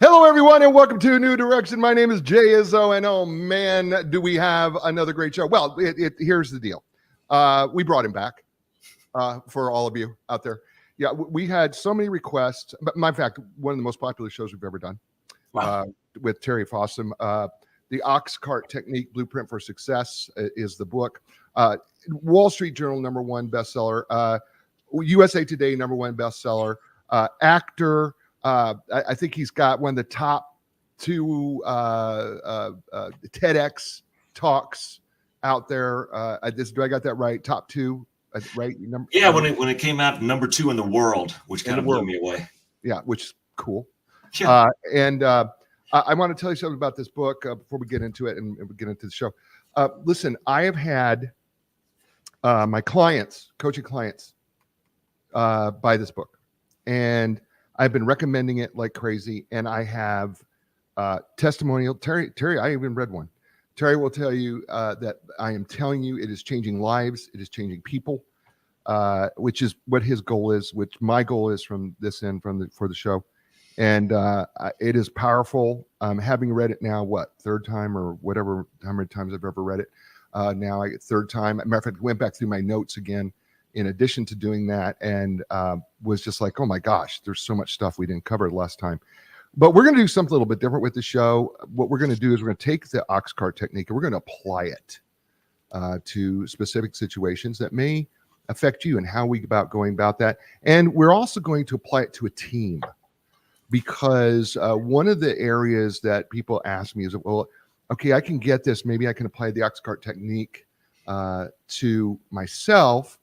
Hello, everyone, and welcome to New Direction. My name is Jay Izzo, and oh man, do we have another great show. Well, here's the deal. We brought him back for all of you out there. Yeah, we had so many requests. In fact, one of the most popular shows we've ever done with Terry Fossum. The Oxcart Technique, Blueprint for Success is the book. Wall Street Journal, #1 bestseller. USA Today, #1 bestseller. Actor. I think he's got one of the top 2 TEDx talks out there. Do I got that right? Top 2, right? When it came out #2 in the world, which kind of blew me away. Yeah, which is cool. Yeah. I want to tell you something about this book before we get into it and we get into the show. Listen, I have had my clients, coaching clients, buy this book, and I've been recommending it like crazy, and I have testimonial. Terry, I even read one. Terry will tell you that I am telling you it is changing lives. It is changing people, which is what his goal is, which my goal is from this end for the show. And it is powerful. Having read it now, third time or whatever, how many times I've ever read it. Now I get third time. Matter of fact, I went back through my notes again in addition to doing that, and was just like, oh my gosh, there's so much stuff we didn't cover last time. But we're going to do something a little bit different with the show. What we're going to do is we're going to take the Oxcart Technique and we're going to apply it to specific situations that may affect you and how we going about that. And we're also going to apply it to a team, because one of the areas that people ask me is, well, okay, I can get this. Maybe I can apply the Oxcart Technique to myself.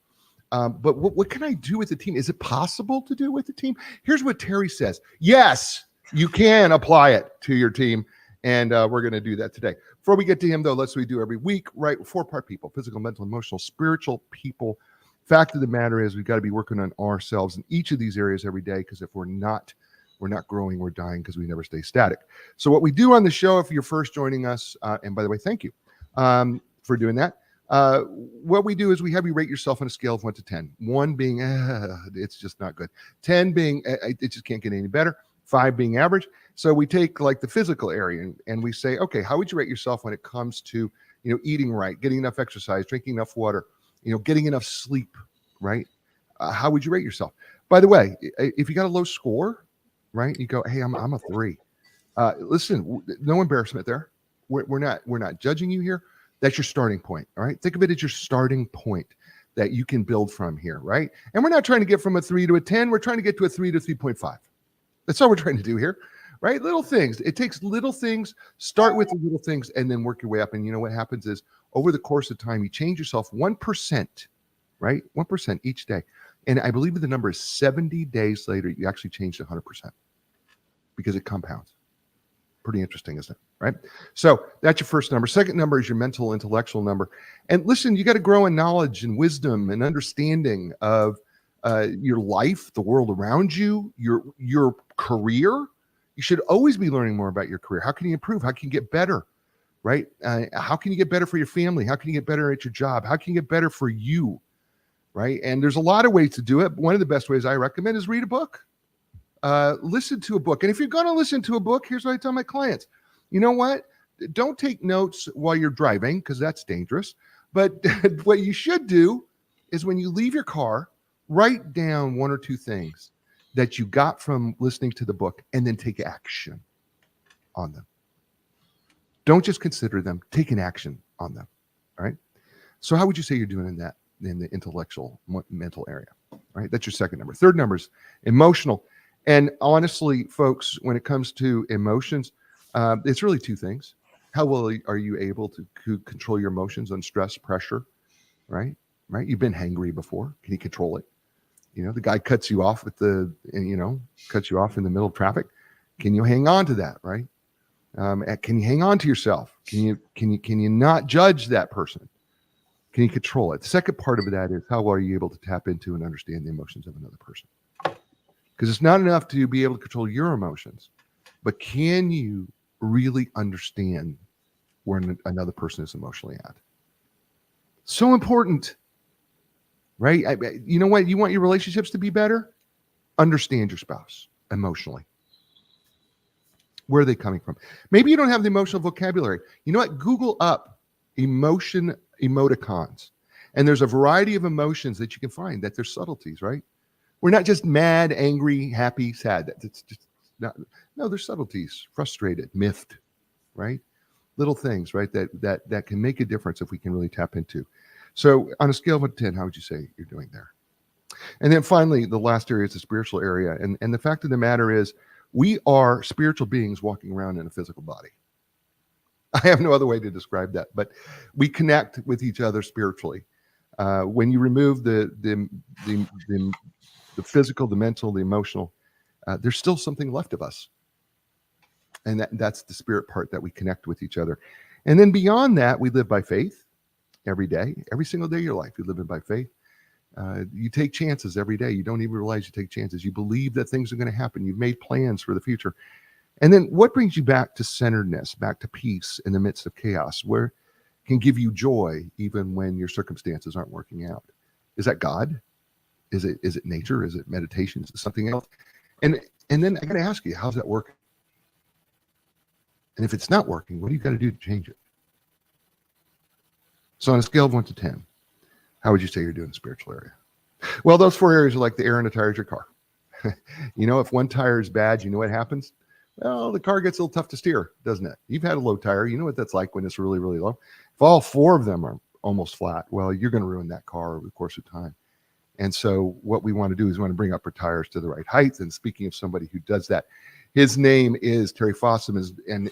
But what can I do with the team? Is it possible to do with the team? Here's what Terry says. Yes, you can apply it to your team. And we're going to do that today. Before we get to him, though, let's we do every week, right? 4-part people: physical, mental, emotional, spiritual people. Fact of the matter is we've got to be working on ourselves in each of these areas every day, because if we're not growing, we're dying, because we never stay static. So what we do on the show, if you're first joining us, and by the way, thank you for doing that. What we do is we have you rate yourself on a scale of 1 to 10. 1 being, it's just not good. 10 being, it just can't get any better. 5 being average. So we take like the physical area and we say, okay, how would you rate yourself when it comes to, eating right, getting enough exercise, drinking enough water, getting enough sleep, right? How would you rate yourself? By the way, if you got a low score, right, you go, hey, I'm a 3. Listen, no embarrassment there. We're not judging you here. That's your starting point. All right. Think of it as your starting point that you can build from here. Right. And we're not trying to get from a 3 to a 10. We're trying to get to a 3 to 3.5. That's all we're trying to do here. Right. Little things. It takes little things. Start with the little things and then work your way up. And you know what happens is over the course of time, you change yourself 1%, right? 1% each day. And I believe the number is 70 days later, you actually changed 100% because it compounds. Pretty interesting, isn't it? Right? So that's your first number. Second number is your mental, intellectual number. And listen, you got to grow in knowledge and wisdom and understanding of your life, the world around you, your career. You should always be learning more about your career. How can you improve? How can you get better? Right? How can you get better for your family? How can you get better at your job? How can you get better for you? Right? And there's a lot of ways to do it. One of the best ways I recommend is read a book. Listen to a book. And if you're going to listen to a book, here's what I tell my clients. You know what? Don't take notes while you're driving, because that's dangerous. But what you should do is when you leave your car, write down 1 or 2 things that you got from listening to the book and then take action on them. Don't just consider them. Take an action on them. All right? So how would you say you're doing in the intellectual, mental area? All right? That's your second number. Third number is emotional. And honestly, folks, when it comes to emotions, it's really 2 things. How well are you able to control your emotions on stress, pressure, right? You've been hangry before. Can you control it? The guy cuts you off cuts you off in the middle of traffic. Can you hang on to that, right? Can you hang on to yourself? Can you not judge that person? Can you control it? The second part of that is how well are you able to tap into and understand the emotions of another person? Because it's not enough to be able to control your emotions, but can you really understand where another person is emotionally at? So important, right? You know what? You want your relationships to be better? Understand your spouse emotionally. Where are they coming from? Maybe you don't have the emotional vocabulary. You know what? Google up emotion emoticons. And there's a variety of emotions that you can find that there's subtleties, right? We're not just mad, angry, happy, sad. It's just not, no, there's subtleties, frustrated, miffed, right? Little things, right? That can make a difference if we can really tap into. So on a scale of 1 to 10, how would you say you're doing there? And then finally, the last area is the spiritual area. And the fact of the matter is, we are spiritual beings walking around in a physical body. I have no other way to describe that, but we connect with each other spiritually. When you remove the physical, the mental, the emotional, there's still something left of us. And that's the spirit part that we connect with each other. And then beyond that, we live by faith every day, every single day of your life. You live it by faith. You take chances every day. You don't even realize you take chances. You believe that things are going to happen. You've made plans for the future. And then what brings you back to centeredness, back to peace in the midst of chaos, where can give you joy even when your circumstances aren't working out? Is that God? Is it nature? Is it meditation? Is it something else? And then I got to ask you, how's that working? And if it's not working, what do you got to do to change it? So on a scale of 1 to 10, how would you say you're doing in the spiritual area? Well, those 4 areas are like the air in a tire of your car. If one tire is bad, you know what happens? Well, the car gets a little tough to steer, doesn't it? You've had a low tire. You know what that's like when it's really, really low. If all 4 of them are almost flat, well, you're going to ruin that car over the course of time. And so what we want to do is we want to bring up our tires to the right height. And speaking of somebody who does that, his name is Terry Fossum, and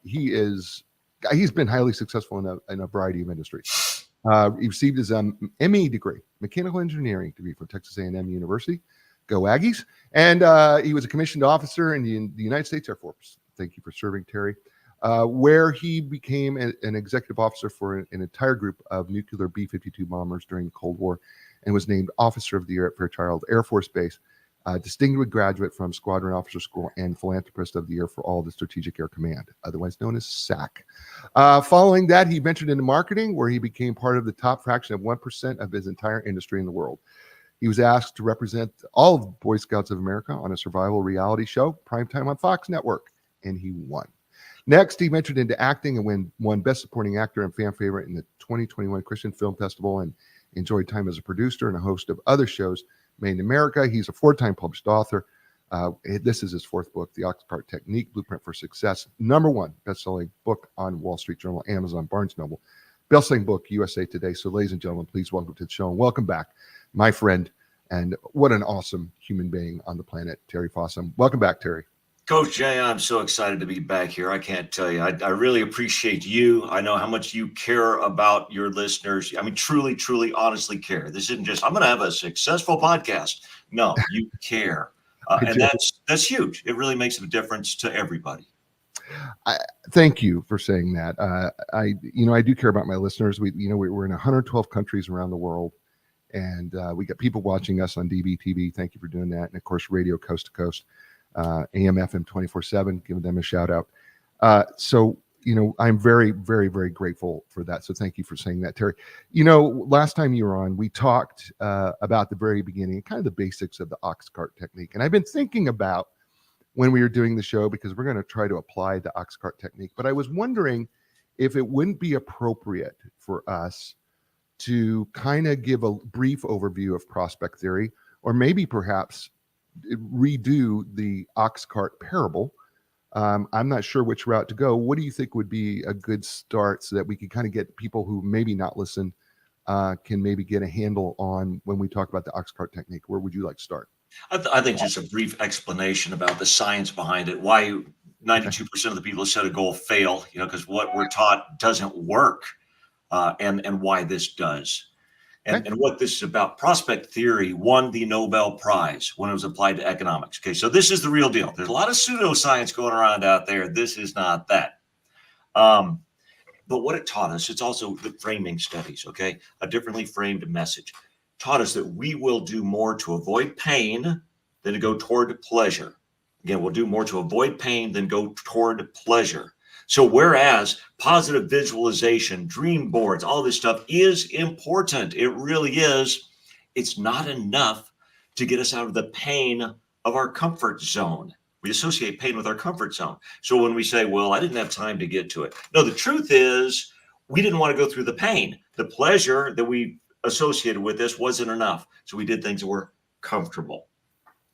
he's been highly successful in a variety of industries. He received his ME degree, mechanical engineering degree from Texas A&M University. Go Aggies. And he was a commissioned officer in the United States Air Force. Thank you for serving, Terry. Where he became an executive officer for an entire group of nuclear B-52 bombers during the Cold War, and was named Officer of the Year at Fairchild Air Force Base, distinguished graduate from Squadron Officer School, and Philanthropist of the Year for all the Strategic Air Command, otherwise known as SAC. Following that, he ventured into marketing, where he became part of the top fraction of 1% of his entire industry in the world. He was asked to represent all of Boy Scouts of America on a survival reality show, primetime on Fox Network, and he won. Next, he ventured into acting and won Best Supporting Actor and Fan Favorite in the 2021 Christian Film Festival, and enjoyed time as a producer and a host of other shows made in America. He's a 4-time published author. This is his 4th book, The Oxcart Technique, Blueprint for Success. #1 best-selling book on Wall Street Journal, Amazon, Barnes & Noble. Best-selling book, USA Today. So ladies and gentlemen, please welcome to the show and welcome back my friend, and what an awesome human being on the planet, Terry Fossum. Welcome back, Terry. Coach Jay, I'm so excited to be back here. I can't tell you. I really appreciate you. I know how much you care about your listeners. I mean, truly, truly, honestly care. This isn't just, I'm going to have a successful podcast. No, you care. And that's huge. It really makes a difference to everybody. Thank you for saying that. I do care about my listeners. We're in 112 countries around the world. And we got people watching us on DBTV. Thank you for doing that. And of course, radio coast to coast, AM, FM 24/7, giving them a shout out. So I'm very, very, very grateful for that. So thank you for saying that, Terry. Last time you were on, we talked about the very beginning, kind of the basics of the Oxcart technique. And I've been thinking about when we were doing the show, because we're going to try to apply the Oxcart technique. But I was wondering if it wouldn't be appropriate for us to kind of give a brief overview of prospect theory, or maybe perhaps redo the Oxcart parable. I'm not sure which route to go. What do you think would be a good start so that we can kind of get people who maybe not listen, can maybe get a handle on when we talk about the Oxcart technique? Where would you like to start? I think just a brief explanation about the science behind it, why 92% of the people who set a goal fail, because what we're taught doesn't work. And why this does. And what this is about. Prospect theory won the Nobel Prize when it was applied to economics. Okay, so this is the real deal. There's a lot of pseudoscience going around out there. This is not that. But what it taught us, it's also the framing studies, okay? A differently framed message. Taught us that we will do more to avoid pain than to go toward pleasure. Again, we'll do more to avoid pain than go toward pleasure. So whereas positive visualization, dream boards, all this stuff is important, it really is, it's not enough to get us out of the pain of our comfort zone. We associate pain with our comfort zone. So when we say, well, I didn't have time to get to it. No, the truth is we didn't want to go through the pain. The pleasure that we associated with this wasn't enough. So we did things that were comfortable.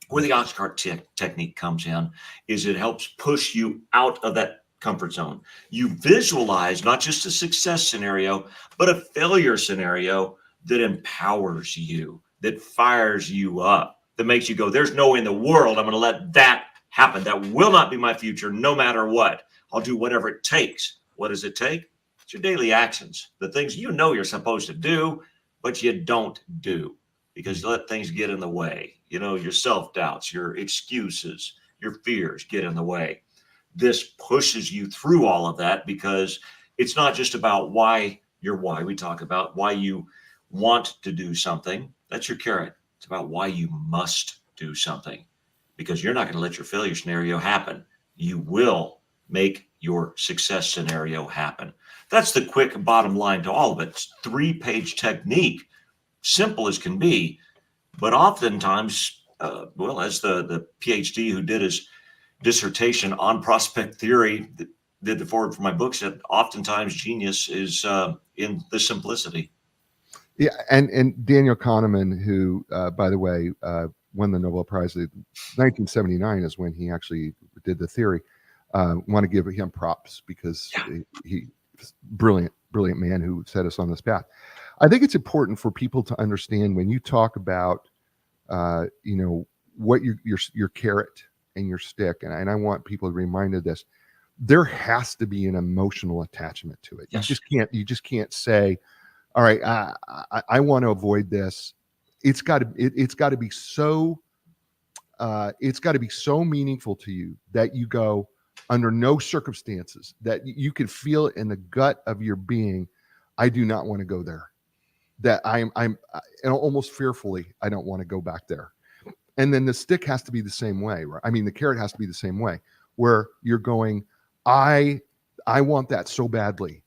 Where the Oxcart technique comes in is it helps push you out of that comfort zone. You visualize not just a success scenario, but a failure scenario that empowers you, that fires you up, that makes you go, there's no way in the world I'm going to let that happen. That will not be my future, no matter what. I'll do whatever it takes. What does it take? It's your daily actions, the things you know you're supposed to do, but you don't do because you let things get in the way. You know, your self-doubts, your excuses, your fears get in the way. This pushes you through all of that because it's not just about why. We talk about why you want to do something. That's your carrot. It's about why you must do something because you're not going to let your failure scenario happen. You will make your success scenario happen. That's the quick bottom line to all of it. It's 3-page technique, simple as can be. But oftentimes, as the PhD who did his dissertation on prospect theory, did the forward for my book, said oftentimes genius is in the simplicity. Yeah, and Daniel Kahneman, who, by the way, won the Nobel Prize in 1979 is when he actually did the theory. Want to give him props because he brilliant man who set us on this path. I think it's important for people to understand when you talk about, what your carrot and your stick, and I want people to be reminded of this. There has to be an emotional attachment to it. Yes. You just can't say, all right, I want to avoid this. It's got to be so meaningful to you that you go under no circumstances that you can feel in the gut of your being, I do not want to go there. That I'm and almost fearfully, I don't want to go back there. And then the stick has to be the same way, right? I mean, the carrot has to be the same way, where you're going, I want that so badly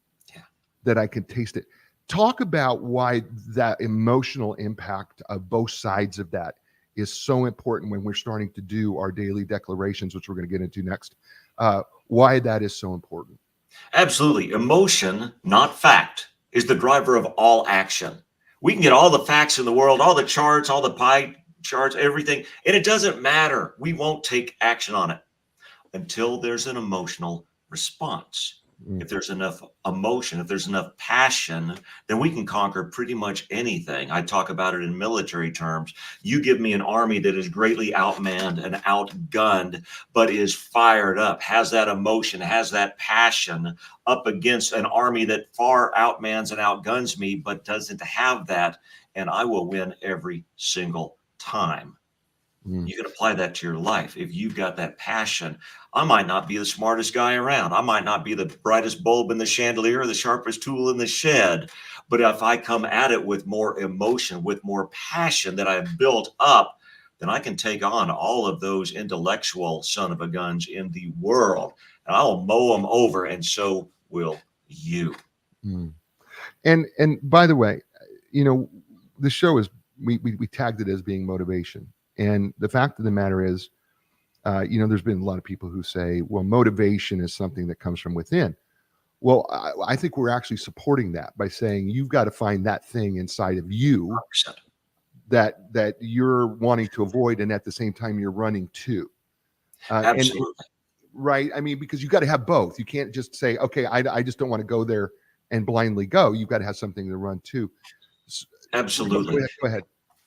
that I can taste it. Talk about why that emotional impact of both sides of that is so important when we're starting to do our daily declarations, which we're going to get into next. Why that is so important. Absolutely. Emotion, not fact, is the driver of all action. We can get all the facts in the world, all the charts, all the pie charts, everything, and it doesn't matter. We won't take action on it until there's an emotional response. If there's enough emotion, if there's enough passion, then we can conquer pretty much anything. I talk about it in military terms. You give me an army that is greatly outmanned and outgunned, but is fired up, has that emotion, has that passion up against an army that far outmans and outguns me, but doesn't have that, and I will win every single time. You can apply that to your life. If you've got that passion, I might not be the smartest guy around. I might not be the brightest bulb in the chandelier or the sharpest tool in the shed. But if I come at it with more emotion, with more passion that I've built up, then I can take on all of those intellectual son of a guns in the world. And I'll mow them over, and so will you. And by the way, the show is, we tagged it as being motivation. And the fact of the matter is, there's been a lot of people who say, well, motivation is something that comes from within. Well, I think we're actually supporting that by saying you've got to find that thing inside of you 100%. that you're wanting to avoid, and at the same time you're running to. Absolutely. Right. I mean, because you got to have both. You can't just say, okay, I just don't want to go there and blindly go. You've got to have something to run to. Absolutely. Go ahead.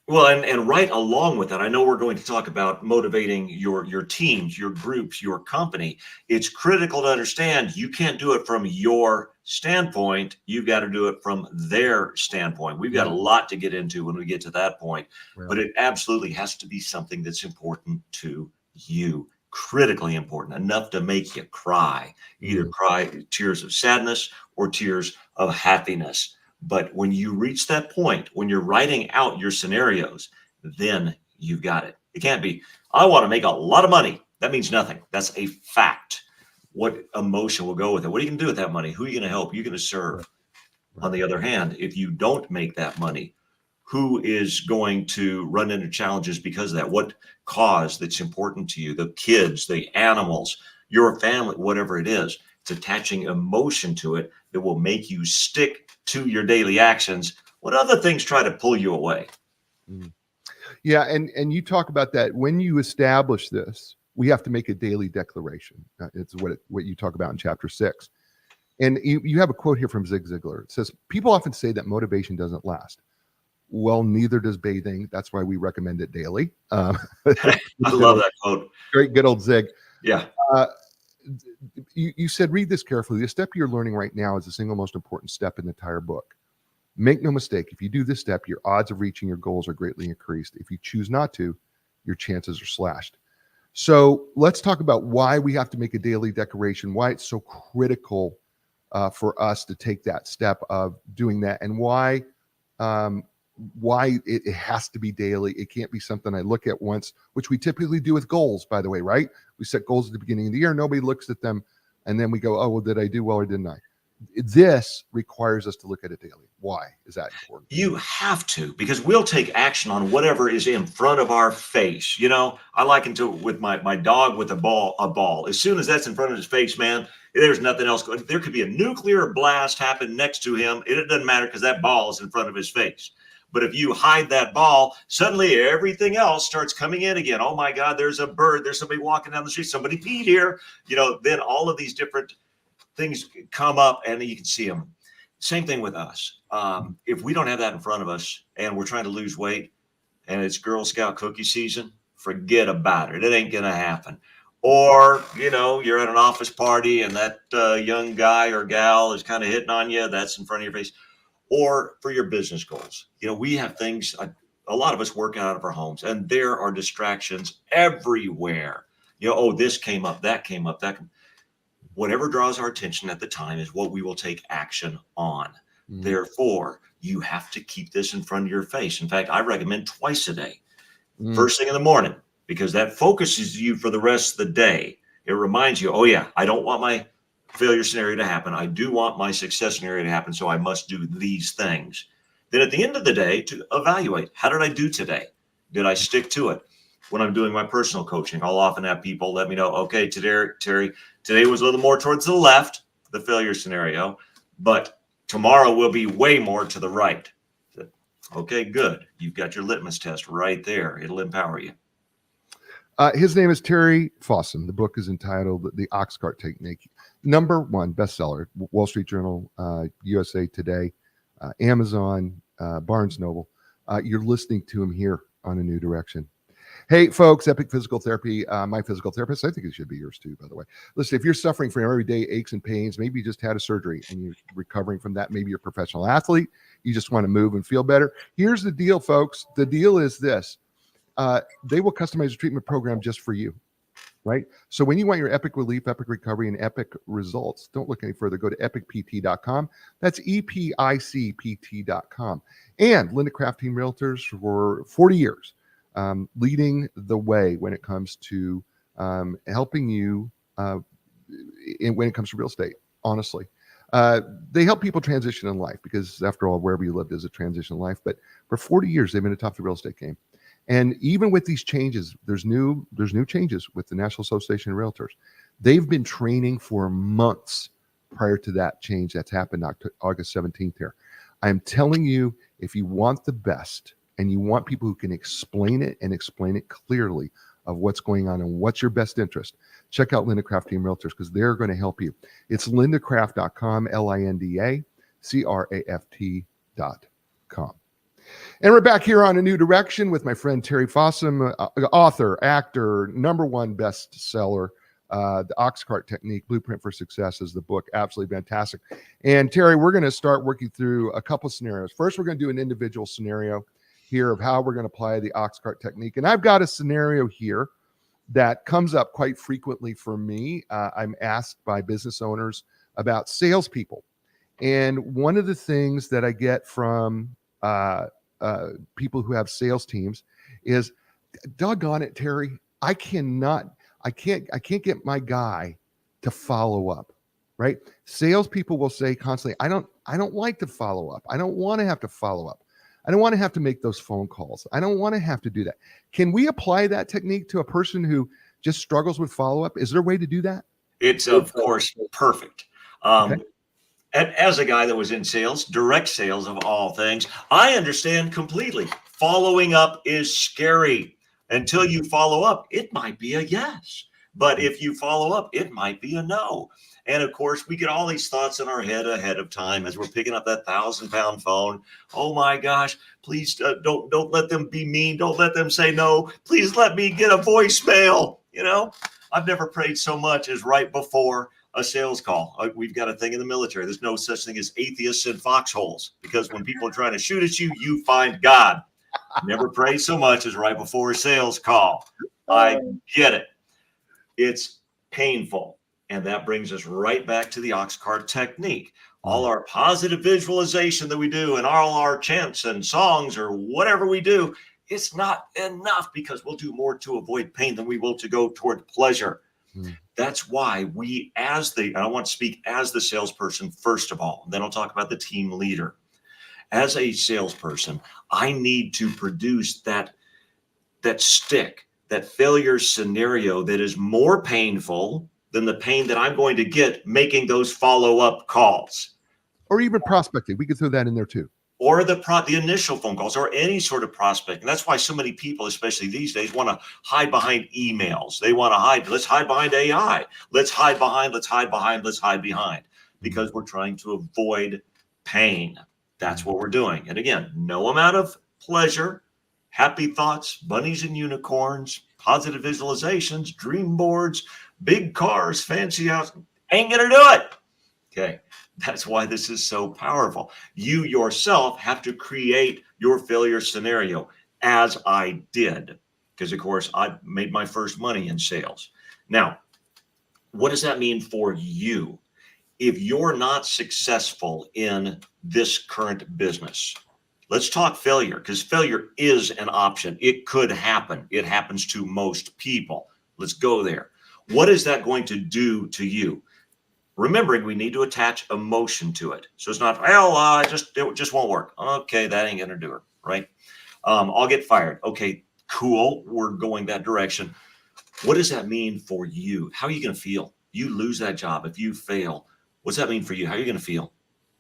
Well, and right along with that, I know we're going to talk about motivating your teams, your groups, your company. It's critical to understand you can't do it from your standpoint. You've got to do it from their standpoint. We've got a lot to get into when we get to that point, but it absolutely has to be something that's important to you, critically important, enough to make you cry, either cry tears of sadness or tears of happiness. But when you reach that point, when you're writing out your scenarios, then you've got it. It can't be, I want to make a lot of money. That means nothing. That's a fact. What emotion will go with it? What are you going to do with that money? Who are you going to help? Who are you going to serve? On the other hand, if you don't make that money, who is going to run into challenges because of that? What cause that's important to you? The kids, the animals, your family, whatever it is. It's attaching emotion to it that will make you stick to your daily actions when other things try to pull you away. Mm. Yeah, and you talk about that when you establish this, we have to make a daily declaration. It's what you talk about in chapter 6. And you have a quote here from Zig Ziglar. It says, people often say that motivation doesn't last. Well, neither does bathing. That's why we recommend it daily. I love that quote. Great, good old Zig. Yeah. You said, read this carefully. The step you're learning right now is the single most important step in the entire book. Make no mistake, if you do this step, your odds of reaching your goals are greatly increased. If you choose not to, your chances are slashed. So let's talk about why we have to make a daily declaration, why it's so critical for us to take that step of doing that, and why it has to be daily. It can't be something I look at once, which we typically do with goals, by the way, right? We set goals at the beginning of the year. Nobody looks at them. And then we go, oh, well, did I do well or didn't I? This requires us to look at it daily. Why is that important? You have to, because we'll take action on whatever is in front of our face. You know, I liken to with my dog with a ball. As soon as that's in front of his face, man, there's nothing else going. There could be a nuclear blast happen next to him. It doesn't matter because that ball is in front of his face. But if you hide that ball, suddenly everything else starts coming in again. Oh my God, there's a bird. There's somebody walking down the street. Somebody peed here. You know, then all of these different things come up and you can see them. Same thing with us. If we don't have that in front of us and we're trying to lose weight and it's Girl Scout cookie season, forget about it. It ain't going to happen. Or, you know, you're at an office party and that young guy or gal is kind of hitting on you. That's in front of your face. Or for your business goals. You know, we have things, a lot of us work out of our homes and there are distractions everywhere. You know, oh, this came up, that came up, whatever draws our attention at the time is what we will take action on. Mm. Therefore, you have to keep this in front of your face. In fact, I recommend twice a day, first thing in the morning, because that focuses you for the rest of the day. It reminds you, oh yeah, I don't want my failure scenario to happen. I do want my success scenario to happen. So I must do these things. Then at the end of the day, to evaluate, how did I do today? Did I stick to it? When I'm doing my personal coaching, I'll often have people let me know, okay, Terry, today was a little more towards the left, the failure scenario, but tomorrow will be way more to the right. Okay, good. You've got your litmus test right there. It'll empower you. His name is Terry Fossum. The book is entitled The Oxcart Technique. #1 bestseller, Wall Street Journal, USA Today, Amazon, Barnes Noble. You're listening to him here on A New Direction. Hey, folks, Epic Physical Therapy, my physical therapist. I think it should be yours too, by the way. Listen, if you're suffering from everyday aches and pains, maybe you just had a surgery and you're recovering from that. Maybe you're a professional athlete. You just want to move and feel better. Here's the deal, folks. The deal is this. They will customize a treatment program just for you, right? So when you want your epic relief, epic recovery, and epic results, don't look any further. Go to epicpt.com. That's EPICPT.com. And Linda Craft Team Realtors for 40 years. Leading the way when it comes to helping you when it comes to real estate, honestly. They help people transition in life because, after all, wherever you lived is a transition in life. But for 40 years, they've been atop the real estate game. And even with these changes, there's new changes with the National Association of Realtors. They've been training for months prior to that change that's happened August 17th here. I'm telling you, if you want the best, and you want people who can explain it and explain it clearly of what's going on and what's your best interest, check out Linda Craft Team Realtors because they're going to help you. It's lindacraft.com, LINDACRAFT.com. And we're back here on A New Direction with my friend Terry Fossum, author, actor, #1 bestseller. The Oxcart Technique, Blueprint for Success is the book. Absolutely fantastic. And Terry, we're going to start working through a couple scenarios. First, we're going to do an individual scenario here of how we're going to apply the Oxcart Technique. And I've got a scenario here that comes up quite frequently for me. I'm asked by business owners about salespeople. And one of the things that I get from people who have sales teams is, doggone it, Terry, I can't get my guy to follow up, right? Salespeople will say constantly, I don't like to follow up. I don't want to have to follow up. I don't want to have to make those phone calls. I don't want to have to do that. Can we apply that technique to a person who just struggles with follow-up? Is there a way to do that? It's, of course, perfect. Okay. And as a guy that was in sales, direct sales of all things, I understand completely. Following up is scary. Until you follow up, it might be a yes. But if you follow up, it might be a no. And of course, we get all these thoughts in our head ahead of time as we're picking up that 1,000-pound phone. Oh my gosh, please don't let them be mean. Don't let them say no. Please let me get a voicemail. I've never prayed so much as right before a sales call. We've got a thing in the military. There's no such thing as atheists in foxholes, because when people are trying to shoot at you, you find God. Never prayed so much as right before a sales call. I get it. It's painful. And that brings us right back to the Oxcart technique. All our positive visualization that we do and all our chants and songs or whatever we do, it's not enough, because we'll do more to avoid pain than we will to go toward pleasure. That's why and I want to speak as the salesperson first of all, and then I'll talk about the team leader. As a salesperson, I need to produce that stick, that failure scenario that is more painful than the pain that I'm going to get making those follow-up calls. Or even prospecting. We could throw that in there too. Or the initial phone calls, or any sort of prospect. And that's why so many people, especially these days, want to hide behind emails. They want to hide. Let's hide behind AI. Let's hide behind, because we're trying to avoid pain. That's what we're doing. And again, no amount of pleasure, happy thoughts, bunnies and unicorns, positive visualizations, dream boards, big cars, fancy house, ain't going to do it. Okay. That's why this is so powerful. You yourself have to create your failure scenario, as I did, because of course I made my first money in sales. Now, what does that mean for you? If you're not successful in this current business, let's talk failure, because failure is an option. It could happen. It happens to most people. Let's go there. What is that going to do to you? Remembering we need to attach emotion to it. So it's not, it just won't work. Okay, that ain't going to do it, right? I'll get fired. Okay, cool. We're going that direction. What does that mean for you? How are you going to feel? You lose that job. If you fail, what's that mean for you? How are you going to feel?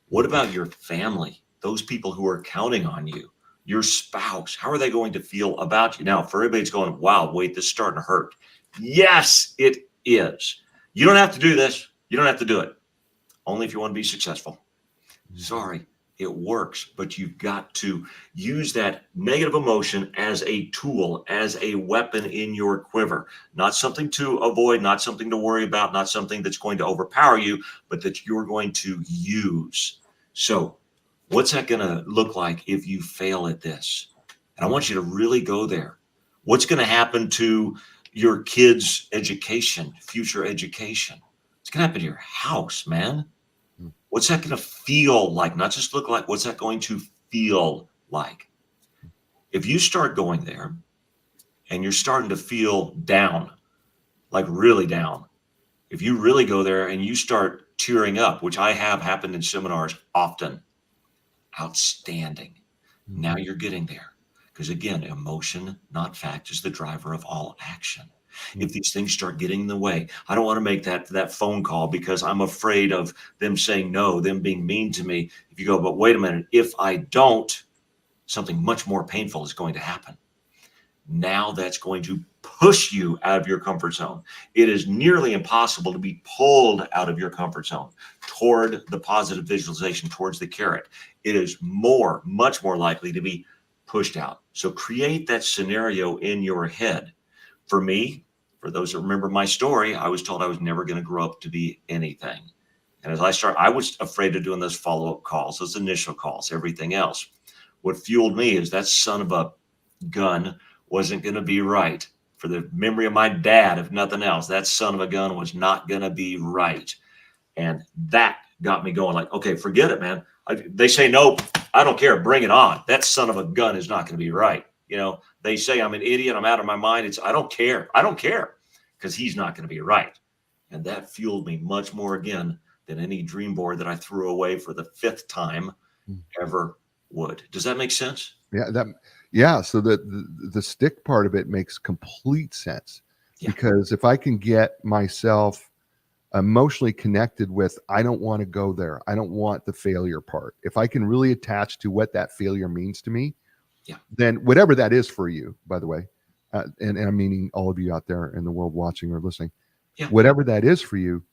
What about your family? Those people who are counting on you, your spouse, how are they going to feel about you? Now, for everybody that's going, wow, wait, this is starting to hurt. Yes, it is. You don't have to do this. You don't have to do it. Only if you want to be successful. Sorry, it works, but you've got to use that negative emotion as a tool, as a weapon in your quiver. Not something to avoid, not something to worry about, not something that's going to overpower you, but that you're going to use. So what's that going to look like if you fail at this? And I want you to really go there. What's going to happen to your kids' education, future education? It's going to happen to your house, man. What's that going to feel like? Not just look like, what's that going to feel like? If you start going there and you're starting to feel down, like really down, if you really go there and you start tearing up, which I have happened in seminars often, outstanding. Now you're getting there. Because again, emotion, not fact, is the driver of all action. If these things start getting in the way, I don't want to make that phone call because I'm afraid of them saying no, them being mean to me. If you go, but wait a minute, if I don't, something much more painful is going to happen. Now that's going to push you out of your comfort zone. It is nearly impossible to be pulled out of your comfort zone toward the positive visualization, towards the carrot. It is much more likely to be pushed out. So create that scenario in your head. For me, for those that remember my story, I was told I was never going to grow up to be anything. And as I was afraid of doing those follow-up calls, those initial calls, everything else. What fueled me is that son of a gun wasn't going to be right. For the memory of my dad, if nothing else, that son of a gun was not going to be right. And that got me going like, okay, forget it, man. They say, no, I don't care. Bring it on. That son of a gun is not going to be right. They say I'm an idiot. I'm out of my mind. I don't care. I don't care, because he's not going to be right. And that fueled me much more again than any dream board that I threw away for the 5th time ever would. Does that make sense? Yeah, yeah. So the stick part of it makes complete sense, Yeah. because if I can get myself emotionally connected with, I don't want to go there. I don't want the failure part. If I can really attach to what that failure means to me, Yeah. then whatever that is for you, by the way, and I'm meaning all of you out there in the world watching or listening, Yeah. whatever that is for you,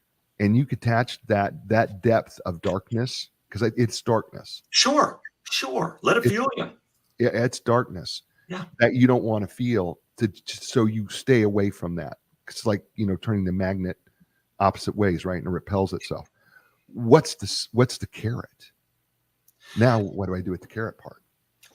and you could attach that depth of darkness, because it's darkness. Sure. Sure. Let it It's fuel you. it's darkness Yeah. that you don't want to feel, so you stay away from that. It's like, turning the magnet opposite ways, right? And it repels itself. What's the carrot? Now, what do I do with the carrot part?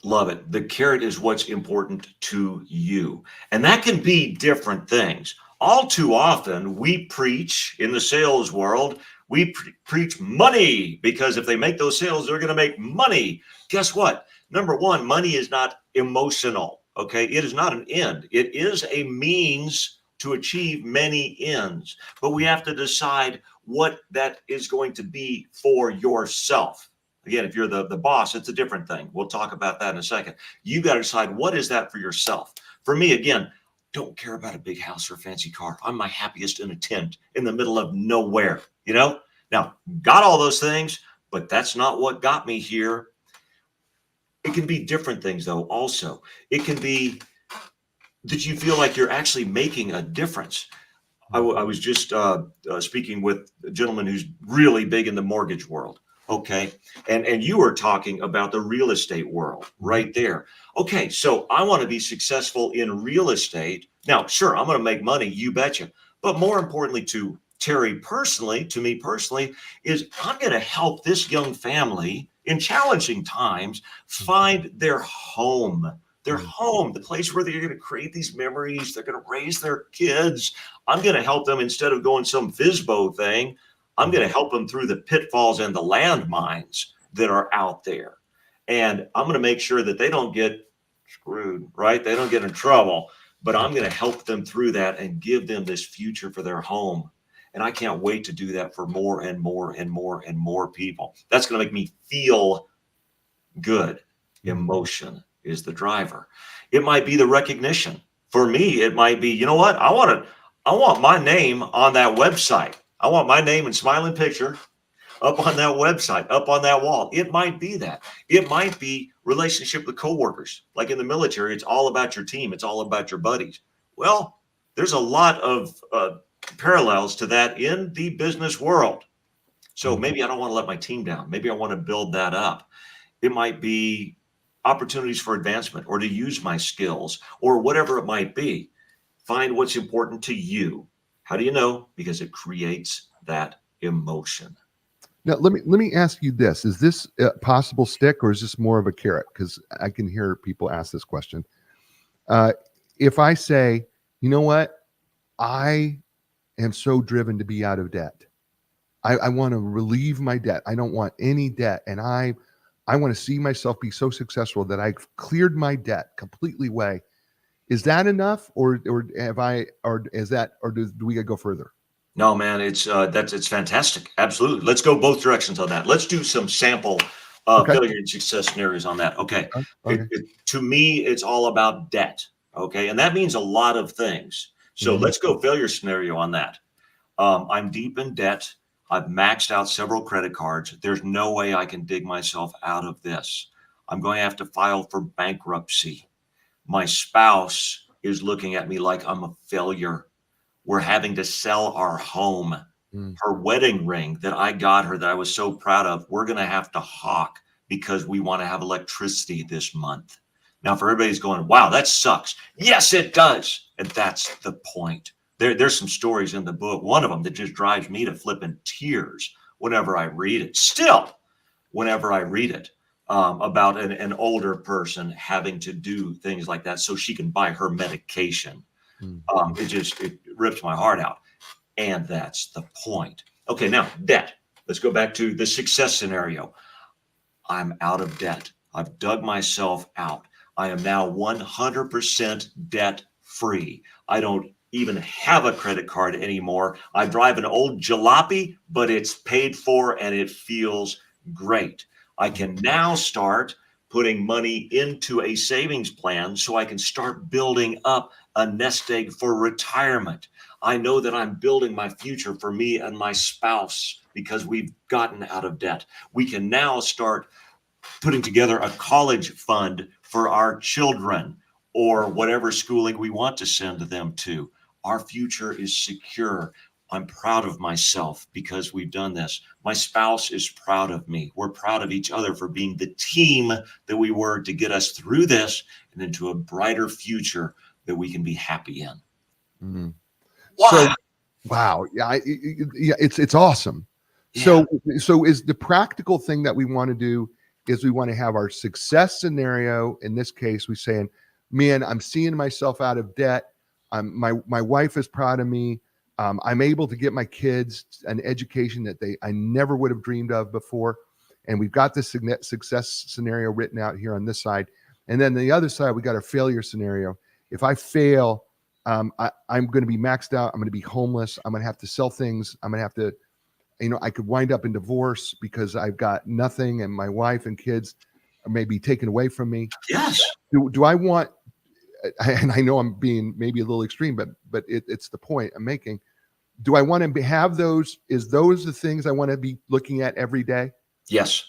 Love it. The carrot is what's important to you. And that can be different things. All too often, we preach in the sales world, we preach money, because if they make those sales, they're going to make money. Guess what? Number one, money is not emotional. Okay. It is not an end, it is a means to achieve many ends. But we have to decide what that is going to be for yourself. Again, if you're the boss, it's a different thing. We'll talk about that in a second. You got to decide, what is that for yourself? For me, again, don't care about a big house or a fancy car. I'm my happiest in a tent in the middle of nowhere, Now, got all those things, but that's not what got me here. It can be different things, though, also. It can be that you feel like you're actually making a difference. I was just speaking with a gentleman who's really big in the mortgage world. Okay. And you were talking about the real estate world right there. Okay. So I want to be successful in real estate. Now, sure, I'm going to make money. You betcha. But more importantly to Terry personally, to me personally, is I'm going to help this young family in challenging times find their home. Their home, the place where they're going to create these memories, they're going to raise their kids. I'm going to help them, instead of going some FISBO thing, I'm going to help them through the pitfalls and the landmines that are out there. And I'm going to make sure that they don't get screwed, right? They don't get in trouble, but I'm going to help them through that and give them this future for their home. And I can't wait to do that for more and more and more and more people. That's going to make me feel good. Emotion is the driver. It might be the recognition. For me, it might be, you know what? I want my name on that website. I want my name and smiling picture up on that website, up on that wall. It might be that. It might be relationship with coworkers. Like in the military, it's all about your team. It's all about your buddies. Well, there's a lot of parallels to that in the business world. So maybe I don't want to let my team down. Maybe I want to build that up. It might be opportunities for advancement, or to use my skills, or whatever it might be. Find what's important to you. How do you know? Because it creates that emotion. Now, let me ask you this: is this a possible stick, or is this more of a carrot? Because I can hear people ask this question. Uh, if I say, you know what, I am so driven to be out of debt. I want to relieve my debt. I don't want any debt, and I want to see myself be so successful that I've cleared my debt completely away. Is that enough, or have I, or is that, or do we gotta go further? No, man, it's fantastic. Absolutely. Let's go both directions on that. Let's do some sample Okay. failure and success scenarios on that. Okay. Okay. To me, it's all about debt. Okay. And that means a lot of things. So Mhm. let's go failure scenario on that. I'm deep in debt. I've maxed out several credit cards. There's no way I can dig myself out of this. I'm going to have to file for bankruptcy. My spouse is looking at me like I'm a failure. We're having to sell our home. Mm. Her wedding ring that I got her that I was so proud of, we're going to have to hawk because we want to have electricity this month. Now, for everybody's going, wow, that sucks. Yes, it does. And that's the point. There's some stories in the book, one of them that just drives me to flipping tears whenever I read it. Still, whenever I read it, about an older person having to do things like that so she can buy her medication. Mm. It rips my heart out. And that's the point. Okay, now debt. Let's go back to the success scenario. I'm out of debt. I've dug myself out. I am now 100% debt free. I don't even have a credit card anymore. I drive an old jalopy, but it's paid for and it feels great. I can now start putting money into a savings plan so I can start building up a nest egg for retirement. I know that I'm building my future for me and my spouse because we've gotten out of debt. We can now start putting together a college fund for our children or whatever schooling we want to send them to. Our future is secure. I'm proud of myself because we've done this. My spouse is proud of me. We're proud of each other for being the team that we were to get us through this and into a brighter future that we can be happy in. Mhm. Wow. So, wow. Yeah, yeah, it's awesome. Yeah. So is the practical thing that we want to do is we want to have our success scenario. In this case, we saying, man, I'm seeing myself out of debt. My wife is proud of me. I'm able to get my kids an education that I never would have dreamed of before. And we've got this success scenario written out here on this side. And then the other side, we got our failure scenario. If I fail, I'm going to be maxed out. I'm going to be homeless. I'm going to have to sell things. I'm going to have to, I could wind up in divorce because I've got nothing and my wife and kids are maybe taken away from me. Yes. Do I want, and I know I'm being maybe a little extreme, but it's the point I'm making. Do I want to have those? Is those the things I want to be looking at every day? Yes.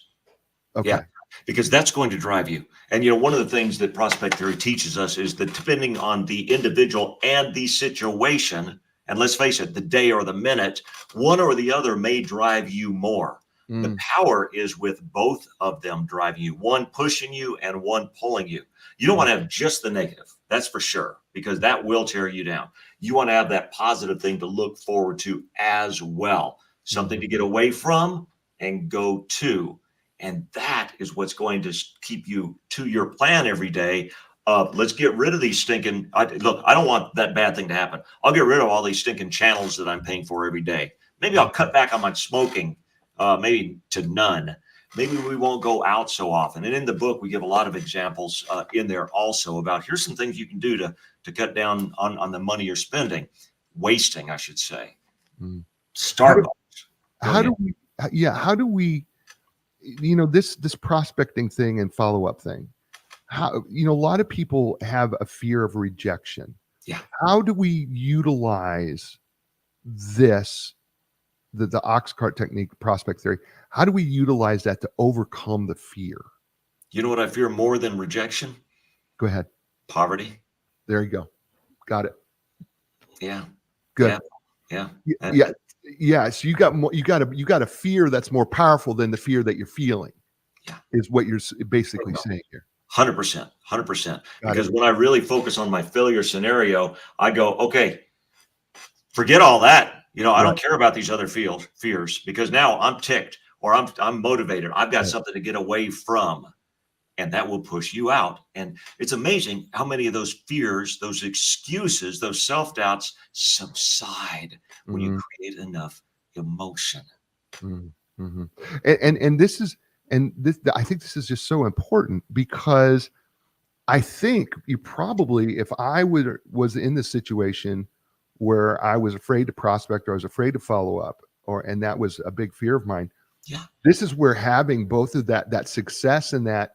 Okay. Yeah, because that's going to drive you. And, one of the things that prospect theory teaches us is that depending on the individual and the situation, and let's face it, the day or the minute, one or the other may drive you more. The power is with both of them driving you, one pushing you and one pulling you. You don't want to have just the negative, that's for sure, because that will tear you down. You want to have that positive thing to look forward to as well, something to get away from and go to. And that is what's going to keep you to your plan every day. Let's get rid of these stinking, look, I don't want that bad thing to happen. I'll get rid of all these stinking channels that I'm paying for every day. Maybe I'll cut back on my smoking, maybe to none. Maybe we won't go out so often. And in the book, we give a lot of examples in there also about here's some things you can do to cut down on the money you're spending, wasting, I should say. Starbucks. How do we, this prospecting thing and follow-up thing, how, a lot of people have a fear of rejection. Yeah. How do we utilize this, the Oxcart technique, prospect theory? How do we utilize that to overcome the fear? You know what I fear more than rejection? Go ahead. Poverty. There you go. Got it. Yeah. Good. Yeah. Yeah. So you got a fear that's more powerful than the fear that you're feeling. Yeah. Is what you're basically saying here. 100%. Because when I really focus on my failure scenario, I go, okay, forget all that. I don't care about these other fears because now I'm ticked or I'm motivated. I've got something to get away from, and that will push you out. And it's amazing how many of those fears, those excuses, those self-doubts subside when you create enough emotion. Mm-hmm. And this is, I think this is just so important because I think you probably, if I was in the situation where I was afraid to prospect or I was afraid to follow up, and that was a big fear of mine. Yeah. This is where having both of that success and that